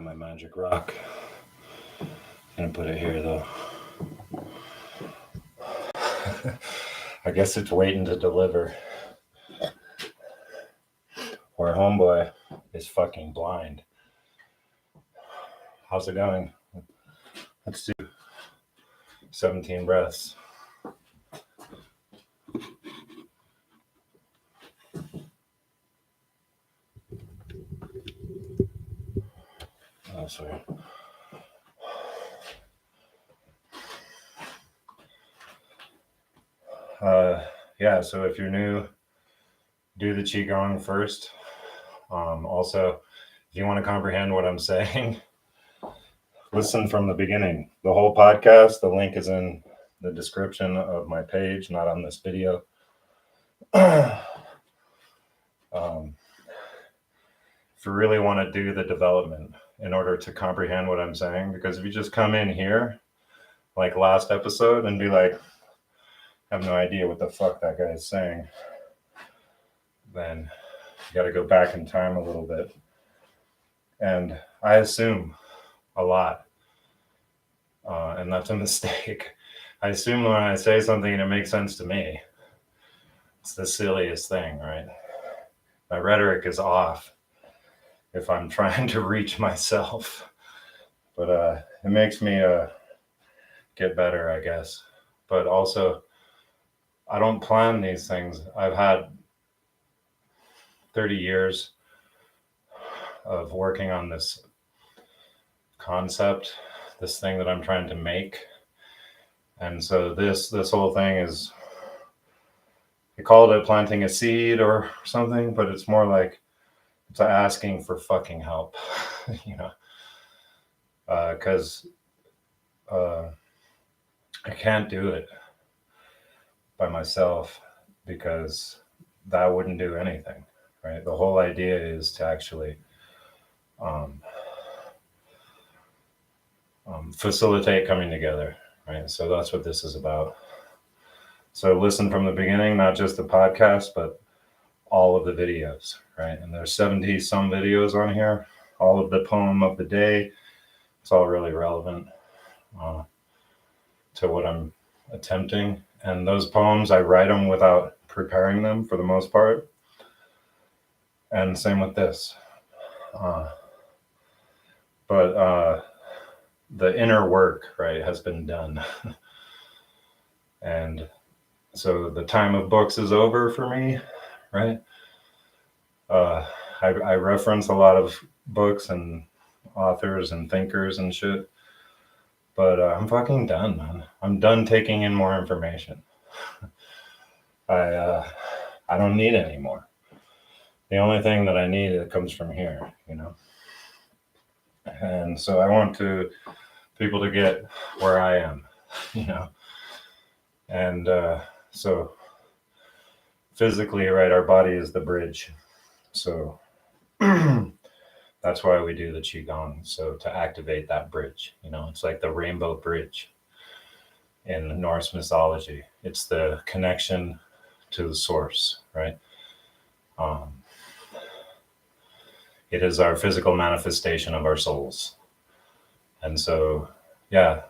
got my magic rock. Gonna put it here though. I guess it's waiting to deliver. Where homeboy is fucking blind. How's it going? Let's do 17 breaths. Oh, sorry. Yeah, so if you're new, do the Qigong first. Also, if you want to comprehend what I'm saying, listen from the beginning. The whole podcast, the link is in the description of my page, not on this video. If you really want to do the development in order to comprehend what I'm saying, because if you just come in here, like last episode, and be like, I have no idea what the fuck that guy is saying, then you got to go back in time a little bit. And I assume a lot, and that's a mistake. I assume when I say something and it makes sense to me. It's the silliest thing, right? My rhetoric is off if I'm trying to reach myself, but it makes me get better, I guess. But also, I don't plan these things. I've had 30 years of working on this concept, this thing that I'm trying to make. And so this whole thing is, they called it planting a seed or something, but it's more like it's asking for fucking help, you know, because I can't do it by myself, because that wouldn't do anything, right? The whole idea is to actually facilitate coming together, right? So that's what this is about. So listen from the beginning, not just the podcast, but all of the videos, right? And there's 70 some videos on here, all of the poem of the day. It's all really relevant to what I'm attempting. And those poems, I write them without preparing them for the most part. And same with this. But the inner work, right, has been done. And so the time of books is over for me, right? I reference a lot of books and authors and thinkers and shit, but I'm fucking done, man. I'm done taking in more information. I don't need any more. The only thing that I need, it comes from here, you know? And so I want people to get where I am, you know? And so physically, right, our body is the bridge. So that's why we do the Qigong. So to activate that bridge, you know, it's like the rainbow bridge in Norse mythology. It's the connection to the source, right? It is our physical manifestation of our souls. And so, yeah,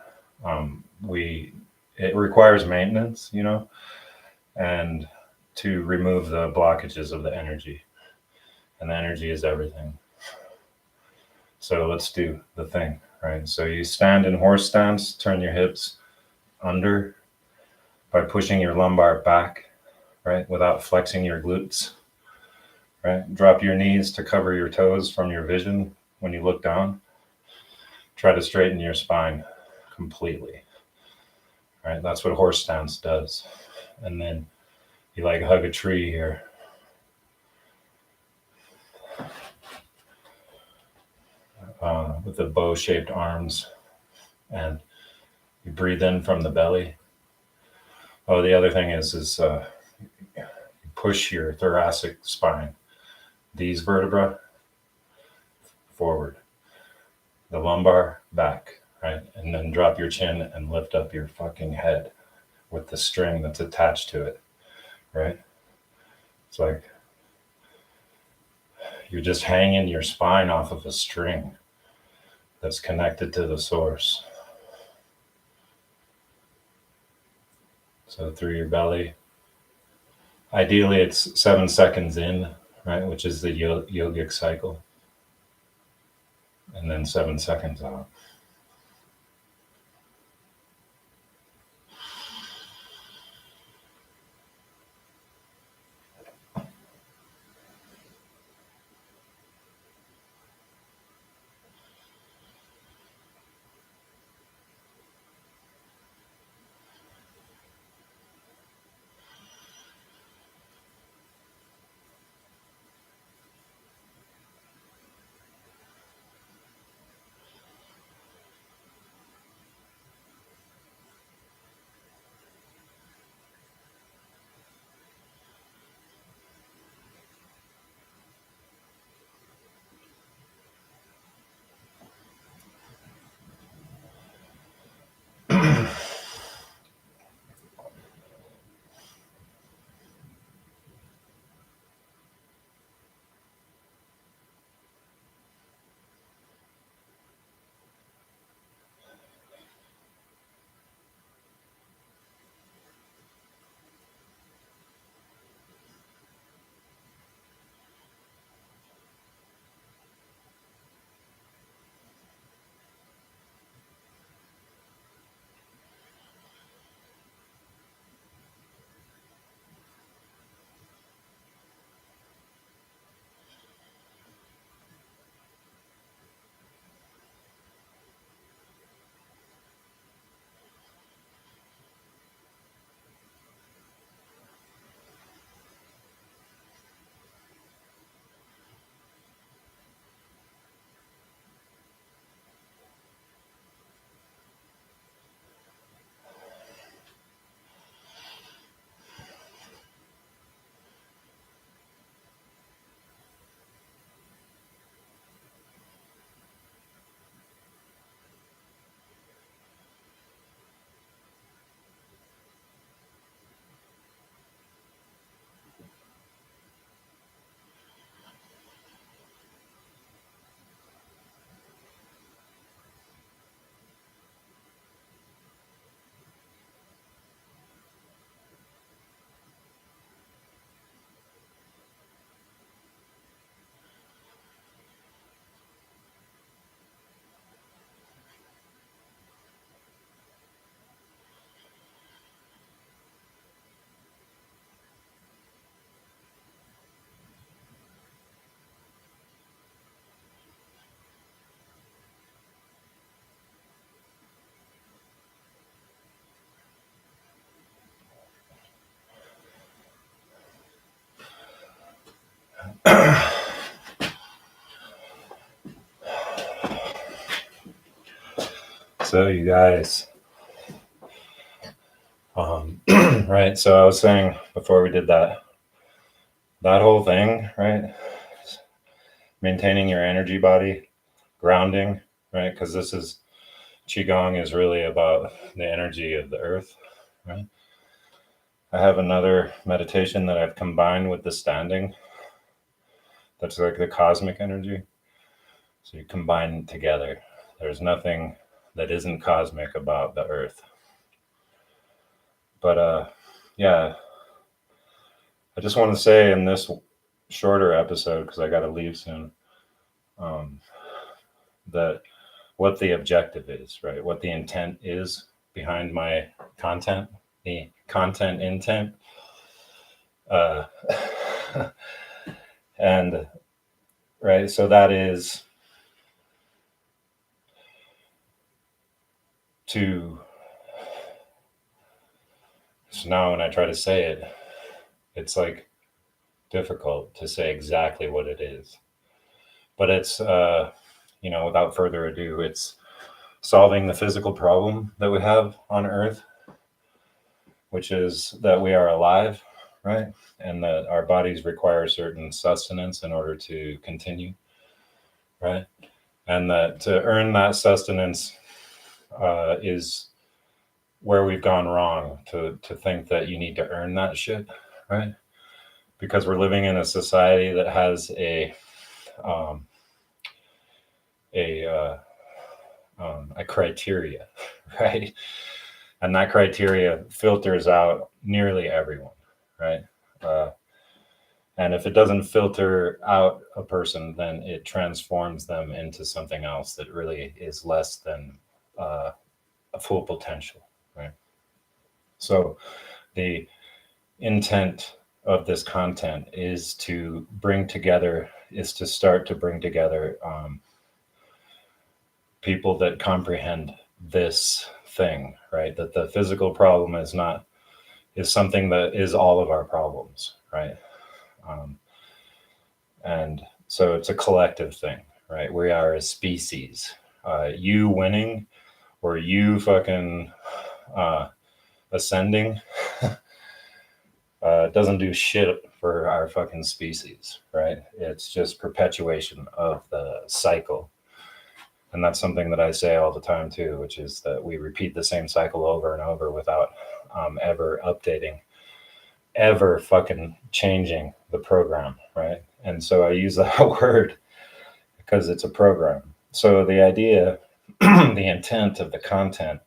it requires maintenance, you know, and to remove the blockages of the energy. And the energy is everything. So let's do the thing, right? So you stand in horse stance, turn your hips under by pushing your lumbar back, right? Without flexing your glutes, right? Drop your knees to cover your toes from your vision when you look down. Try to straighten your spine completely, right? That's what horse stance does. And then you like hug a tree here. With the bow-shaped arms, and you breathe in from the belly. Oh, the other thing is you push your thoracic spine, these vertebrae forward, the lumbar back, right? And then drop your chin and lift up your fucking head with the string that's attached to it, right? It's like you're just hanging your spine off of a string. that's connected to the source. So through your belly. Ideally, it's 7 seconds in, right, which is the yogic cycle, and then 7 seconds out. So you guys, right, so I was saying before we did that whole thing, right, maintaining your energy body, grounding, right, because this is Qigong is really about the energy of the earth, right? I have another meditation that I've combined with the standing. That's like the cosmic energy. So you combine together. There's nothing that isn't cosmic about the earth. But yeah, I just want to say in this shorter episode, because I got to leave soon, that what the objective is, right? What the intent is behind my content, the content intent. And right, so that is to, so now when I try to say it, it's like difficult to say exactly what it is, but it's without further ado, it's solving the physical problem that we have on earth, which is that we are alive, right, and that our bodies require certain sustenance in order to continue, right, and that to earn that sustenance is where we've gone wrong, to think that you need to earn that shit, right? Because we're living in a society that has a a criteria, right? And that criteria filters out nearly everyone, right? And if it doesn't filter out a person, then it transforms them into something else that really is less than a full potential, right? So the intent of this content is to start to bring together people that comprehend this thing, right? That the physical problem is something that is all of our problems, right? And so it's a collective thing, right? We are a species. You winning or you fucking ascending doesn't do shit for our fucking species, right? It's just perpetuation of the cycle. And that's something that I say all the time too, which is that we repeat the same cycle over and over without ever updating, ever fucking changing the program, right? And so I use that word because it's a program. So the idea, the intent of the content,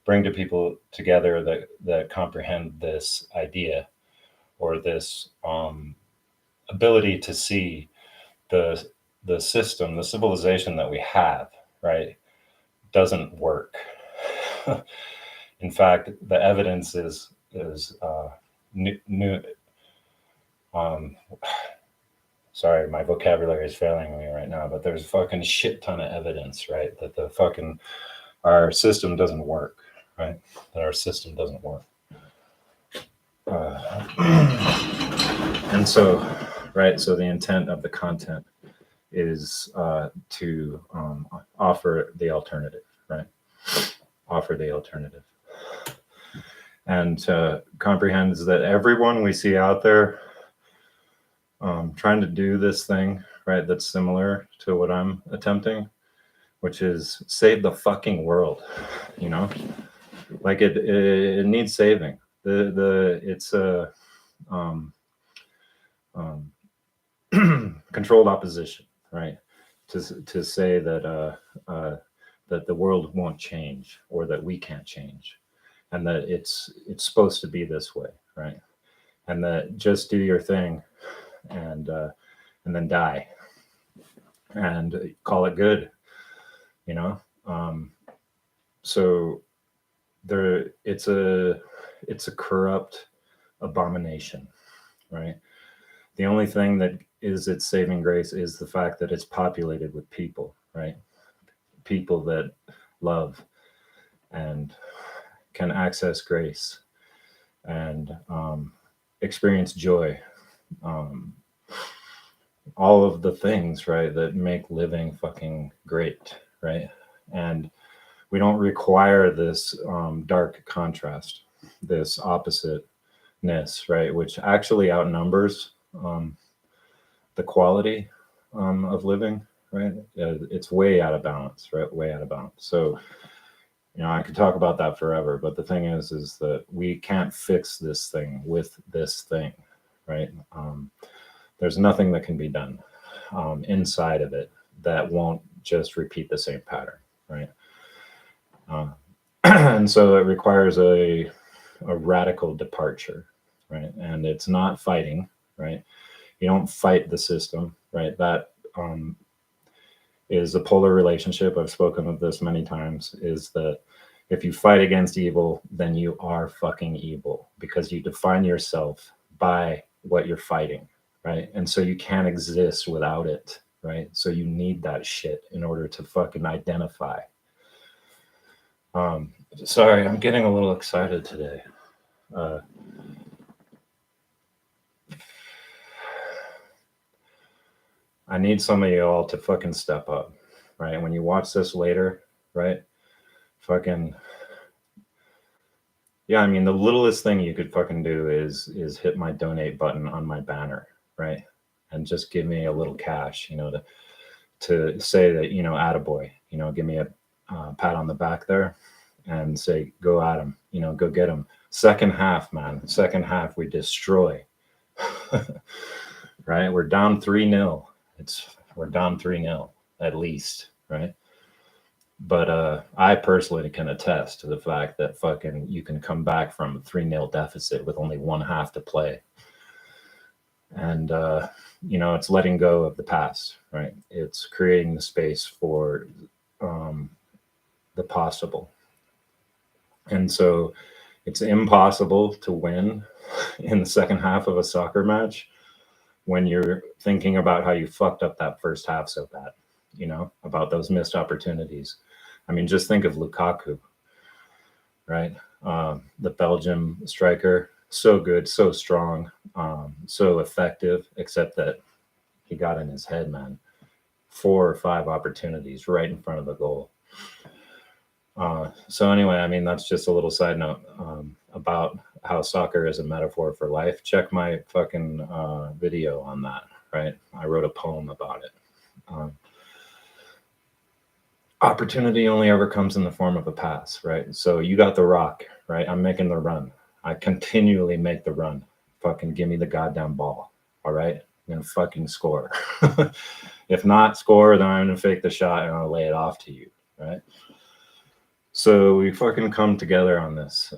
bring to people together that comprehend this idea or this ability to see the system, the civilization that we have, right, doesn't work. In fact, the evidence is new. Sorry, my vocabulary is failing me right now, but there's fucking shit ton of evidence, right, that the fucking our system doesn't work, right? That our system doesn't work. And so, right, so the intent of the content is to offer the alternative, right? Offer the alternative. And comprehends that everyone we see out there trying to do this thing, right, that's similar to what I'm attempting, which is save the fucking world, you know? Like it needs saving. It's a controlled opposition, right? To say that that the world won't change or that we can't change, and that it's supposed to be this way, right? And that just do your thing, and then die, and call it good, you know. So it's a corrupt abomination, right? The only thing that is its saving grace is the fact that it's populated with people, right? People that love and can access grace and experience joy, all of the things, right, that make living fucking great, right? And we don't require this dark contrast, this oppositeness, right, which actually outnumbers the quality of living, right? It's way out of balance, right? Way out of balance. So, you know, I could talk about that forever, but the thing is that we can't fix this thing with this thing, right? There's nothing that can be done inside of it that won't just repeat the same pattern, right? And so it requires a radical departure, right? And it's not fighting, right? You don't fight the system, right? That is a polar relationship. I've spoken of this many times, is that if you fight against evil, then you are fucking evil because you define yourself by what you're fighting, right? And so you can't exist without it, right? So you need that shit in order to fucking identify. Sorry, I'm getting a little excited today. I need some of y'all to fucking step up, right? When you watch this later, right? Fucking, yeah, I mean, the littlest thing you could fucking do is hit my donate button on my banner, right? And just give me a little cash, you know, to say that, you know, attaboy, you know, give me a pat on the back there and say, go at him, you know, go get him. Second half, man. Second half, we destroy. Right? We're down 3-0. We're down 3-0 at least, right? But I personally can attest to the fact that fucking you can come back from a 3-0 deficit with only one half to play. And, it's letting go of the past, right? It's creating the space for the possible. And so it's impossible to win in the second half of a soccer match when you're thinking about how you fucked up that first half so bad, about those missed opportunities. I mean, just think of Lukaku, right? The Belgium striker, so good, so strong, so effective, except that he got in his head, man. 4 or 5 opportunities right in front of the goal. So anyway, I mean, that's just a little side note about how soccer is a metaphor for life. Check my fucking video on that, right? I wrote a poem about it. Opportunity only ever comes in the form of a pass, right? So you got the rock, right? I'm making the run. I continually make the run. Fucking give me the goddamn ball, all right? I'm gonna fucking score. If not score, then I'm gonna fake the shot and I'll lay it off to you, right? So we fucking come together on this,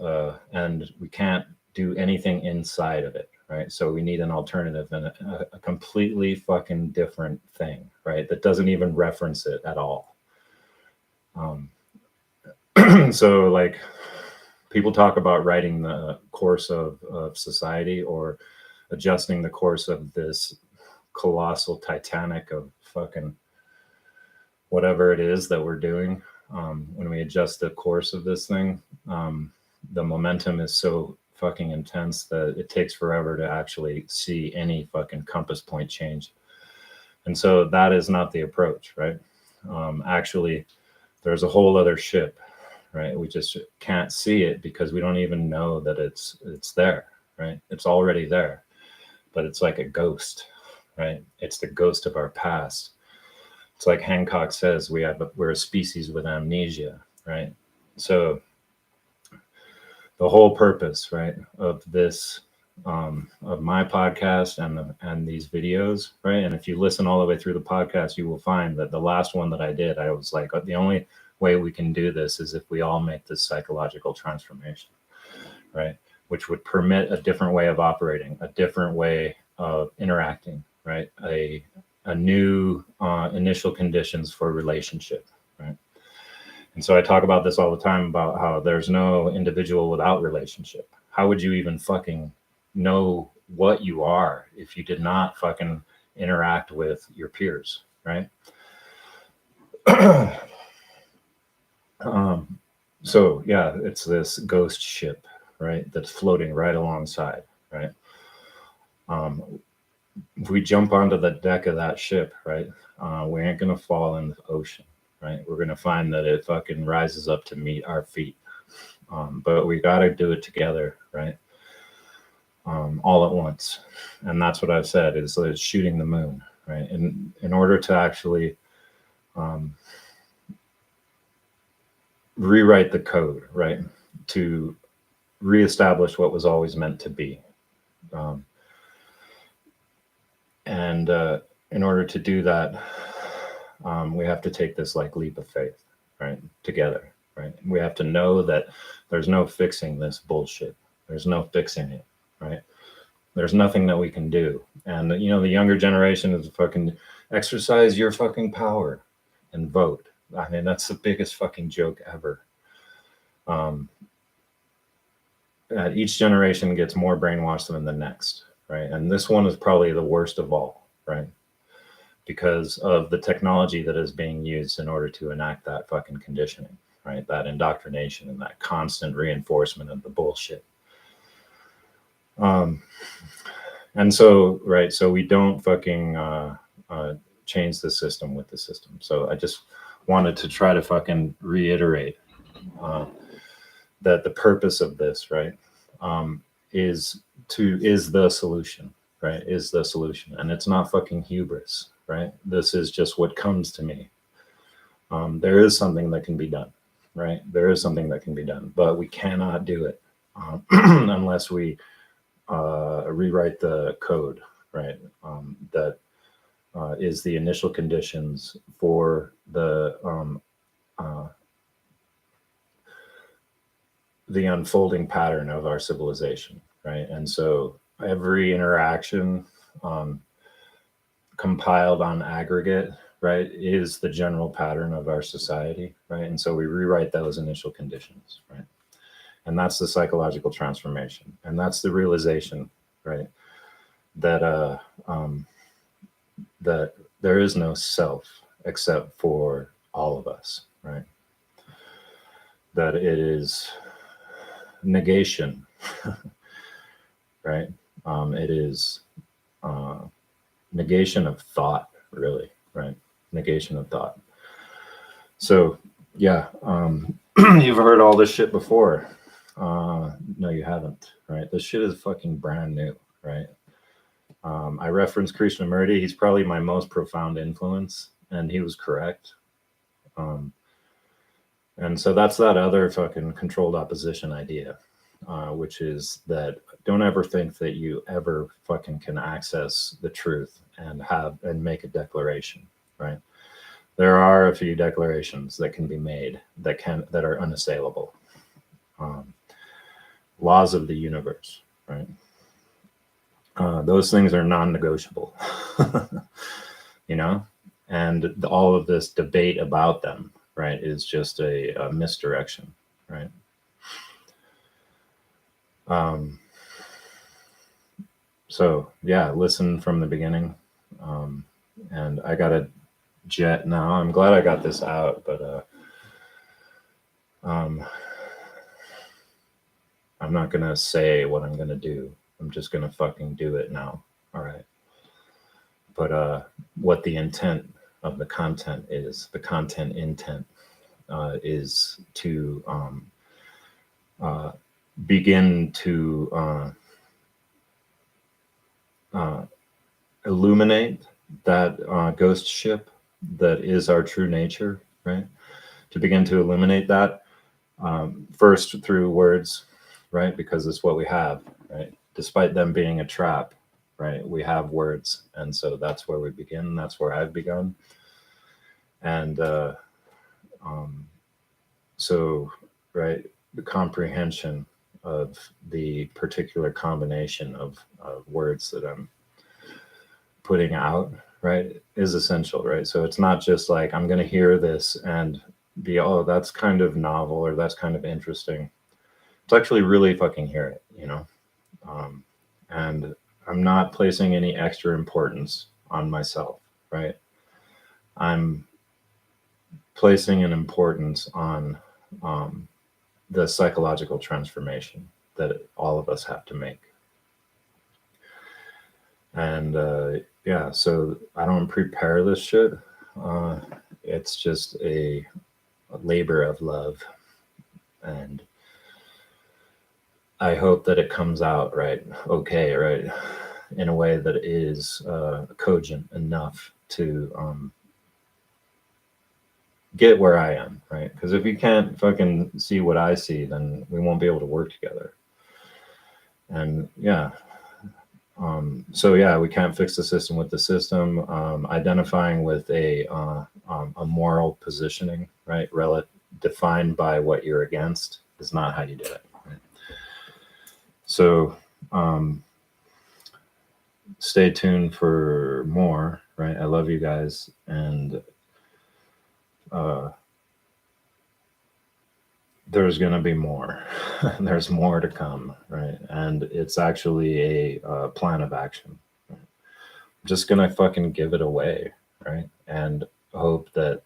and we can't do anything inside of it, right? So we need an alternative and a completely fucking different thing, right? That doesn't even reference it at all. So like people talk about writing the course of society or adjusting the course of this colossal Titanic of fucking whatever it is that we're doing. When we adjust the course of this thing, the momentum is so fucking intense that it takes forever to actually see any fucking compass point change. And so that is not the approach, right? Actually, there's a whole other ship, right? We just can't see it because we don't even know that it's there, right? It's already there, but it's like a ghost, right? It's the ghost of our past. It's like Hancock says, we're a species with amnesia, right? So the whole purpose, right, of this, of my podcast and these videos, right? And if you listen all the way through the podcast, you will find that the last one that I did, I was like, the only way we can do this is if we all make this psychological transformation, right? Which would permit a different way of operating, a different way of interacting, right? A new initial conditions for relationship, right? And so I talk about this all the time about how there's no individual without relationship. How would you even fucking know what you are if you did not fucking interact with your peers, right? So yeah, it's this ghost ship, right? That's floating right alongside, right? If we jump onto the deck of that ship, right, we ain't gonna fall in the ocean, right? We're gonna find that it fucking rises up to meet our feet. But we gotta do it together, right? All at once. And that's what I've said is shooting the moon, right? In order to actually rewrite the code, right? To reestablish what was always meant to be. And in order to do that, we have to take this like leap of faith, right? Together, right? We have to know that there's no fixing this bullshit. There's no fixing it, right? There's nothing that we can do. And the younger generation is fucking exercise your fucking power and vote. I mean, that's the biggest fucking joke ever. Each generation gets more brainwashed than the next, right? And this one is probably the worst of all, right? Because of the technology that is being used in order to enact that fucking conditioning, right? That indoctrination and that constant reinforcement of the bullshit. And so, right, so we don't fucking change the system with the system. So I just wanted to try to fucking reiterate that the purpose of this, right, is the solution, right? Is the solution. And it's not fucking hubris, right? This is just what comes to me. There is something that can be done, right? There is something that can be done, but we cannot do it unless we rewrite the code, right? That is the initial conditions for the the unfolding pattern of our civilization, right? And so every interaction compiled on aggregate, right, is the general pattern of our society, right? And so we rewrite those initial conditions, right? And that's the psychological transformation, and that's the realization, right, that that there is no self except for all of us, right? That it is negation, right? It is negation of thought, really, right? Negation of thought. So, yeah, you've heard all this shit before. No, you haven't, right? This shit is fucking brand new, right? I referenced Krishnamurti. He's probably my most profound influence, and he was correct. And so that's that other fucking controlled opposition idea, which is that don't ever think that you ever fucking can access the truth and make a declaration, right? There are a few declarations that can be made that are unassailable. Laws of the universe, right? Those things are non-negotiable, you know, and all of this debate about them, right, is just a misdirection, right? So yeah, listen from the beginning. And I got a jet now. I'm glad I got this out, but I'm not gonna say what I'm gonna do. I'm just gonna fucking do it now. All right. But what the intent of the content is, the content intent is to begin to illuminate that ghost ship that is our true nature, right? To begin to illuminate that first through words, right? Because it's what we have, right? Despite them being a trap, right? We have words. And so that's where we begin. That's where I've begun. And so, right, the comprehension of the particular combination of words that I'm putting out, right, is essential, right? So it's not just like I'm going to hear this and be, oh, that's kind of novel or that's kind of interesting. It's actually really fucking hear it, you know? And I'm not placing any extra importance on myself, right? I'm placing an importance on the psychological transformation that all of us have to make. And yeah, so I don't prepare this shit. It's just a labor of love. And I hope that it comes out right, okay, right, in a way that is cogent enough to get where I am, right? Because if you can't fucking see what I see, then we won't be able to work together. And yeah, so yeah, we can't fix the system with the system. Identifying with a moral positioning, right, defined by what you're against, is not how you do it. Right? So stay tuned for more, right? I love you guys, and there's going to be more. There's more to come, right? And it's actually a plan of action. Right? I'm just going to fucking give it away, right? And hope that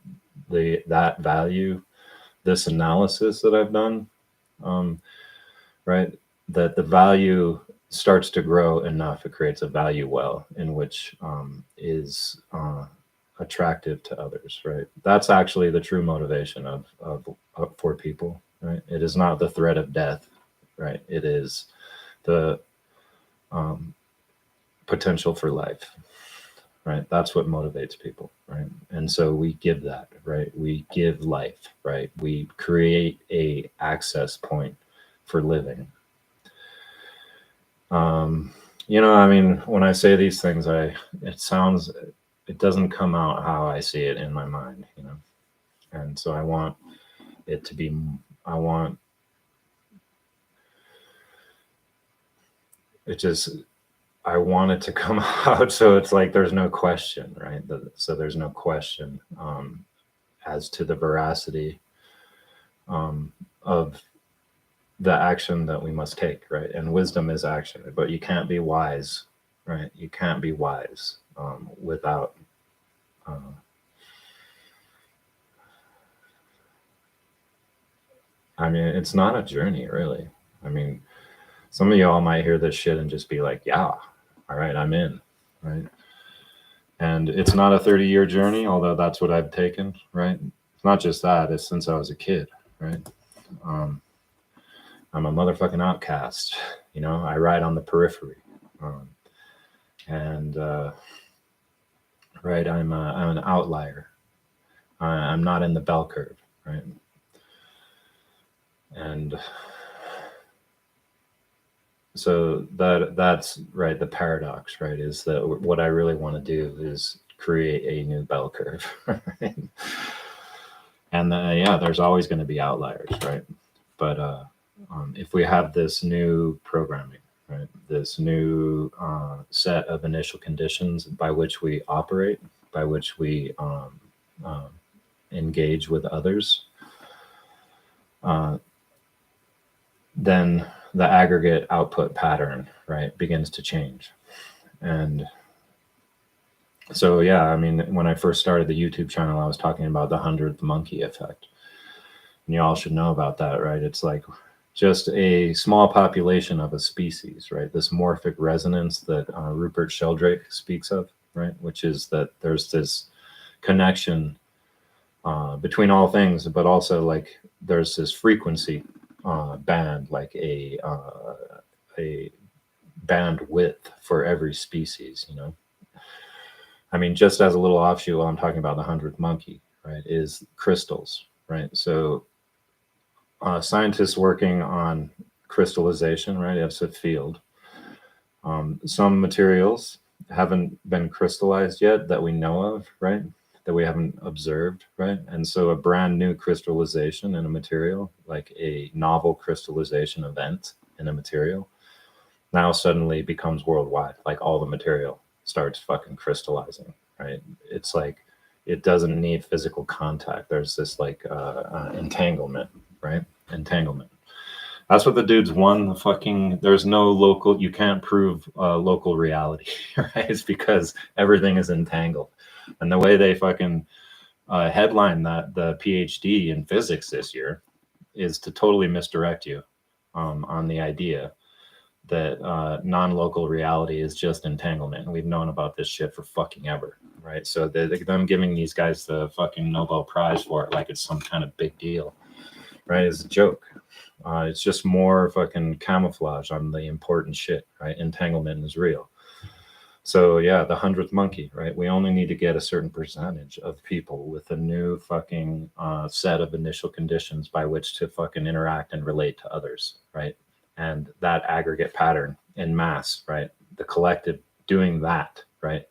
that value, this analysis that I've done, right, that the value starts to grow enough, it creates a value well in which is attractive to others, right? That's actually the true motivation of for people, right? It is not the threat of death, right? It is the potential for life, right? That's what motivates people, right? And so we give that, right? We give life, right? We create a access point for living. You know, I mean, when I say these things, it doesn't come out how I see it in my mind, you know? And so I want it just, I want it to come out. So it's like, there's no question, right? So there's no question as to the veracity of the action that we must take, right? And wisdom is action, but you can't be wise, right? You can't be wise without I mean, it's not a journey, really. I mean, some of y'all might hear this shit and just be like, yeah, all right, I'm in, right? And it's not a 30-year journey, although that's what I've taken, right? It's not just that, it's since I was a kid, right? I'm a motherfucking outcast, you know, I ride on the periphery. And right, I'm an outlier. I'm not in the bell curve, right? And so that's right, the paradox, right, is that what I really want to do is create a new bell curve. Right? And yeah, there's always going to be outliers, right? But if we have this new programming, right, this new set of initial conditions by which we operate, by which we engage with others, then the aggregate output pattern, right, begins to change. And so, yeah, I mean, when I first started the YouTube channel, I was talking about the 100th monkey effect. And you all should know about that, right? It's like just a small population of a species, right? This morphic resonance that Rupert Sheldrake speaks of, right? Which is that there's this connection between all things, but also like there's this frequency band, like a bandwidth for every species, you know. I mean, just as a little offshoot, while I'm talking about the 100th monkey, right, is crystals, right? So scientists working on crystallization, right, it's a field. Some materials haven't been crystallized yet that we know of, right, that we haven't observed, right? And so a brand new crystallization in a material, like a novel crystallization event in a material, now suddenly becomes worldwide. Like all the material starts fucking crystallizing, right? It's like it doesn't need physical contact. There's this like entanglement, right? Entanglement. That's what the dudes won. The fucking, there's no local, you can't prove local reality, right? It's because everything is entangled. And the way they fucking headline that the PhD in physics this year is to totally misdirect you on the idea that non-local reality is just entanglement. And we've known about this shit for fucking ever, right? So them giving these guys the fucking Nobel Prize for it like it's some kind of big deal, right, is a joke. It's just more fucking camouflage on the important shit, right? Entanglement is real. So yeah, the 100th monkey, right? We only need to get a certain percentage of people with a new fucking set of initial conditions by which to fucking interact and relate to others, right? And that aggregate pattern in mass, right? The collective doing that, right,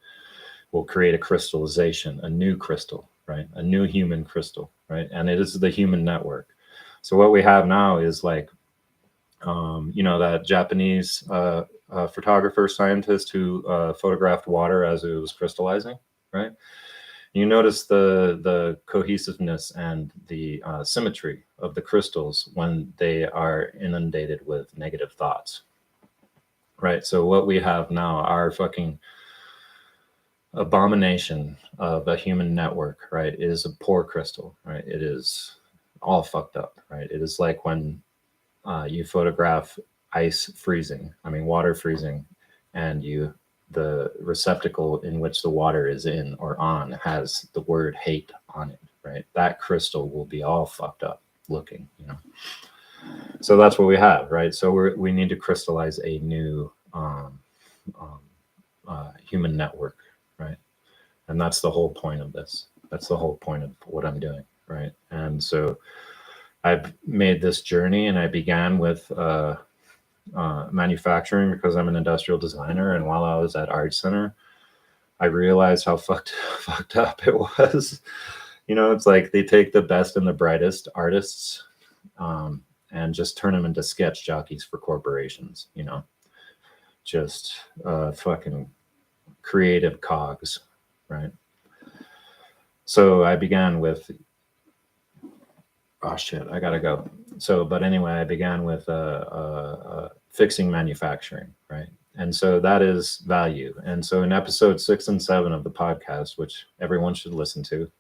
will create a crystallization, a new crystal, right? A new human crystal, right? And it is the human network. So what we have now is like, you know, that Japanese photographer scientist who photographed water as it was crystallizing, right? You notice the cohesiveness and the symmetry of the crystals when they are inundated with negative thoughts, right? So what we have now, our fucking abomination of a human network, right, is a poor crystal, right? It is all fucked up, right? It is like when you photograph ice freezing, I mean water freezing, and the receptacle in which the water is in or on has the word hate on it, right? That crystal will be all fucked up looking, you know. So that's what we have, right? So we need to crystallize a new human network, right? And that's the whole point of this. That's the whole point of what I'm doing, right? And so I've made this journey, and I began with manufacturing because I'm an industrial designer. And while I was at Art Center, I realized how fucked up it was. You know, it's like they take the best and the brightest artists and just turn them into sketch jockeys for corporations, you know. just fucking creative cogs, right? So I began with, oh shit, I gotta go. So, but anyway, I began with fixing manufacturing, right? And so that is value. And so in episode 6 and 7 of the podcast, which everyone should listen to,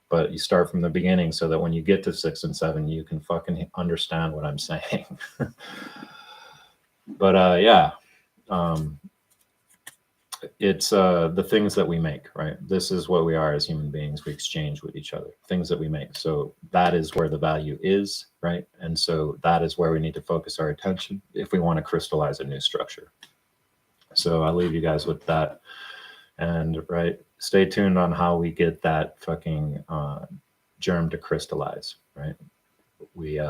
but you start from the beginning so that when you get to 6 and 7, you can fucking understand what I'm saying. But yeah, it's the things that we make, right? This is what we are as human beings. We exchange with each other, things that we make. So that is where the value is, right? And so that is where we need to focus our attention if we want to crystallize a new structure. So I'll leave you guys with that. And right, stay tuned on how we get that fucking germ to crystallize, right? We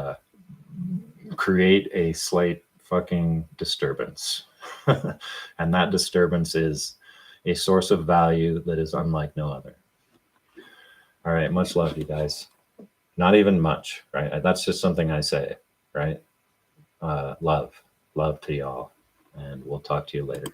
create a slight fucking disturbance. And that disturbance is a source of value that is unlike no other. All right, much love, you guys. Not even much, right? That's just something I say, right? Love to y'all, and we'll talk to you later.